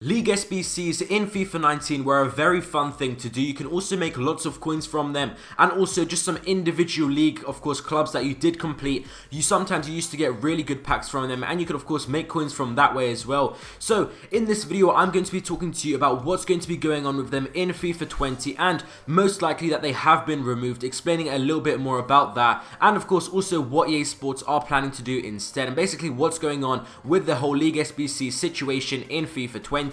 League SBCs in FIFA 19 were a very fun thing to do. You can also make lots of coins from them, and also just some individual league, of course, clubs that you did complete. You used to get really good packs from them, and you could of course make coins from that way as well. So in this video, I'm going to be talking to you about what's going to be going on with them in FIFA 20, and most likely that they have been removed, explaining a little bit more about that, and of course also what EA Sports are planning to do instead, and basically what's going on with the whole League SBC situation in FIFA 20.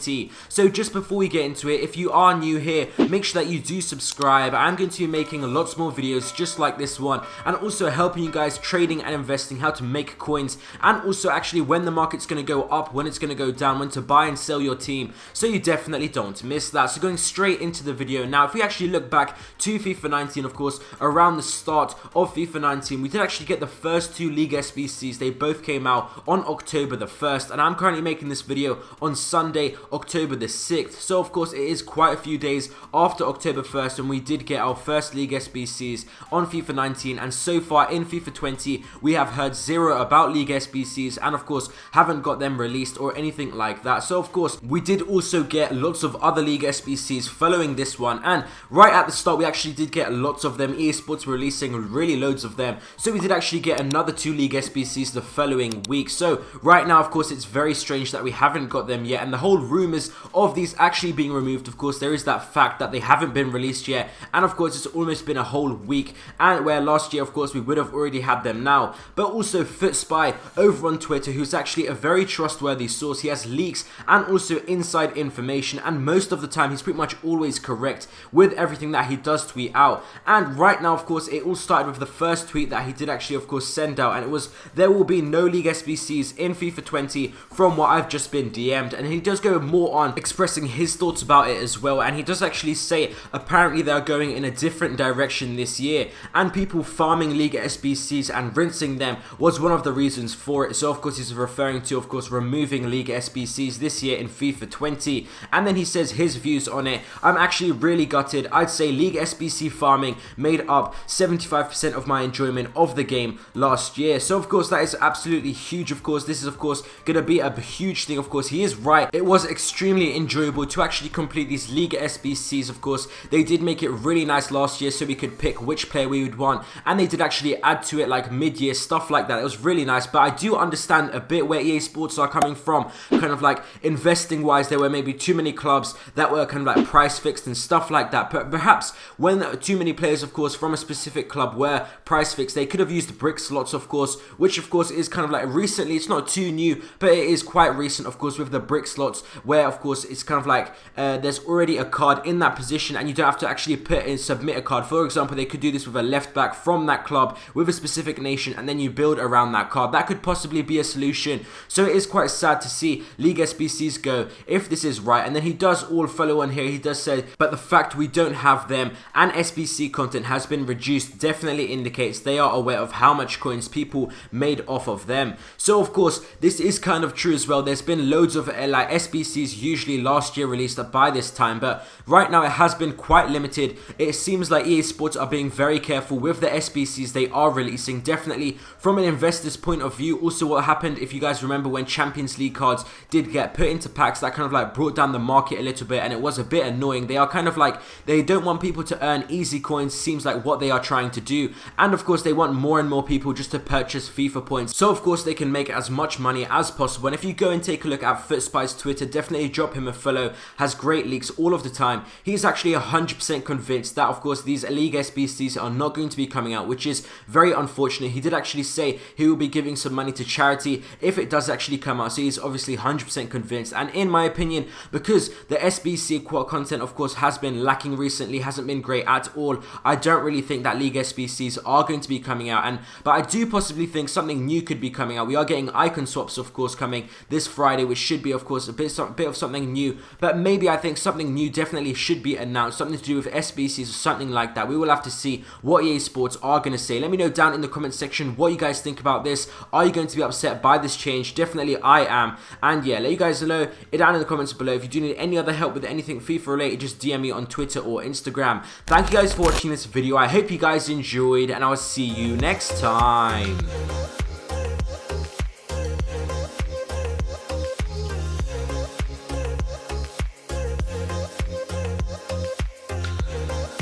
So just before we get into it, if you are new here, make sure that you do subscribe. I'm going to be making lots more videos just like this one, and also helping you guys trading and investing, how to make coins, and also actually when the market's going to go up, when it's going to go down, when to buy and sell your team, so you definitely don't miss that. So going straight into the video now, if we actually look back to FIFA 19, of course, around the start of FIFA 19, we did actually get the first two League SBCs. They both came out on October the 1st, and I'm currently making this video on Sunday, October the 6th, so of course it is quite a few days after October 1st when we did get our first League SBCs on FIFA 19, and so far in FIFA 20 we have heard zero about League SBCs, and of course haven't got them released or anything like that. So of course we did also get lots of other League SBCs following this one, and right at the start we actually did get lots of them. EA Sports were releasing really loads of them, so we did actually get another two League SBCs the following week. So right now of course it's very strange that we haven't got them yet, and the whole rumors of these actually being removed, of course there is that fact that they haven't been released yet, and of course it's almost been a whole week, and where last year of course we would have already had them now. But also FootSpy over on Twitter, who's actually a very trustworthy source, he has leaks and also inside information, and most of the time he's pretty much always correct with everything that he does tweet out. And right now of course it all started with the first tweet that he did actually of course send out, and it was, there will be no League SBCs in FIFA 20 from what I've just been DM'd. And he does go more on expressing his thoughts about it as well, and he does actually say apparently they are going in a different direction this year, and people farming League SBCs and rinsing them was one of the reasons for it. So of course he's referring to of course removing League SBCs this year in FIFA 20, and then he says his views on it. I'm actually really gutted. I'd say League SBC farming made up 75% of my enjoyment of the game last year. So of course that is absolutely huge. Of course this is of course gonna be a huge thing. Of course he is right, it was extremely enjoyable to actually complete these League SBCs. Of course they did make it really nice last year, so we could pick which player we would want, and they did actually add to it like mid-year stuff like that. It was really nice, but I do understand a bit where EA Sports are coming from, kind of like investing wise. There were maybe too many clubs that were kind of like price fixed and stuff like that, but perhaps when too many players of course from a specific club were price fixed, they could have used brick slots, of course, which of course is kind of like recently, it's not too new, but it is quite recent of course with the brick slots, where of course it's kind of like there's already a card in that position and you don't have to actually submit a card. For example, they could do this with a left back from that club with a specific nation, and then you build around that card. That could possibly be a solution. So it is quite sad to see League SBCs go if this is right. And then he does all follow on here, he does say, but the fact we don't have them and SBC content has been reduced definitely indicates they are aware of how much coins people made off of them. So of course this is kind of true as well. There's been loads of like SBCs usually last year released by this time, but right now it has been quite limited. It seems like EA Sports are being very careful with the SBCs they are releasing, definitely from an investor's point of view. Also what happened, if you guys remember, when Champions League cards did get put into packs, that kind of like brought down the market a little bit, and it was a bit annoying. They are kind of like, they don't want people to earn easy coins, seems like what they are trying to do, and of course they want more and more people just to purchase FIFA points, so of course they can make as much money as possible. And if you go and take a look at FootSpy's Twitter, definitely drop him a follow, has great leaks all of the time. He's actually 100% convinced that of course these League SBCs are not going to be coming out, which is very unfortunate. He did actually say he will be giving some money to charity if it does actually come out, so he's obviously 100% convinced. And in my opinion, because the SBC content of course has been lacking recently, hasn't been great at all, I don't really think that League SBCs are going to be coming out. But I do possibly think something new could be coming out. We are getting icon swaps of course coming this Friday, which should be of course a bit of something new, but maybe I think something new definitely should be announced, something to do with SBCs or something like that. We will have to see what EA Sports are going to say. Let me know down in the comment section what you guys think about this. Are you going to be upset by this change? Definitely I am. And yeah, let you guys know it down in the comments below. If you do need any other help with anything FIFA related, just DM me on Twitter or Instagram. Thank you guys for watching this video. I hope you guys enjoyed, and I'll see you next time.